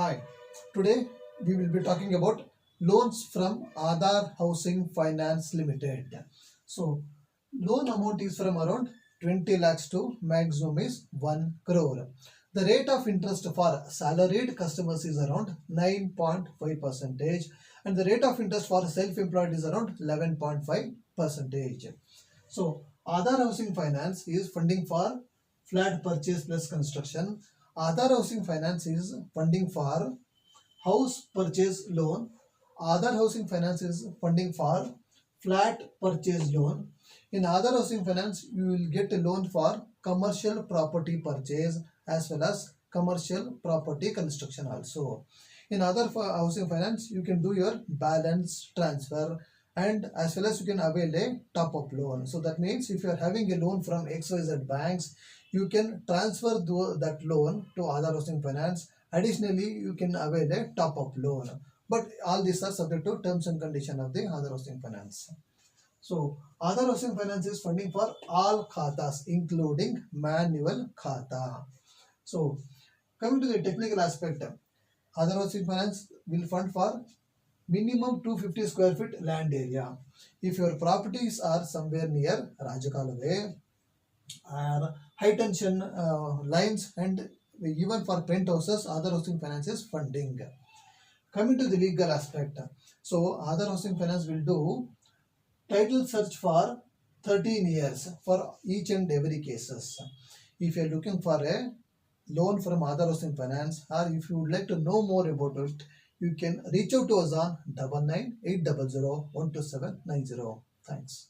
Hi, today we will be talking about loans from Aadhar Housing Finance Limited. So, loan amount is from around 20 lakhs to maximum is 1 crore. The rate of interest for salaried customers is around 9.5 percentage and the rate of interest for self-employed is around 11.5 percentage. So, Aadhar Housing Finance is funding for flat purchase plus construction. Aadhar Housing Finance is funding for house purchase loan. Aadhar Housing Finance is funding for flat purchase loan. In Aadhar Housing Finance, you will get a loan for commercial property purchase as well as commercial property construction also. In Aadhar Housing Finance, you can do your balance transfer and as well as you can avail a top-up loan. So that means if you are having a loan from XYZ banks, you can transfer that loan to Aadhar Housing Finance. Additionally, you can avail a top-up loan. But all these are subject to terms and conditions of the Aadhar Housing Finance. So, Aadhar Housing Finance is funding for all khatas, including manual khata. So, coming to the technical aspect, Aadhar Housing Finance will fund for minimum 250 square feet land area. If your properties are somewhere near Rajakalave or high tension lines and even for penthouses, Aadhar Housing Finance is funding. Coming to the legal aspect, so Aadhar Housing Finance will do title search for 13 years for each and every cases. If you are looking for a loan from Aadhar Housing Finance or if you would like to know more about it, you can reach out to us on 99 800 12790. Thanks.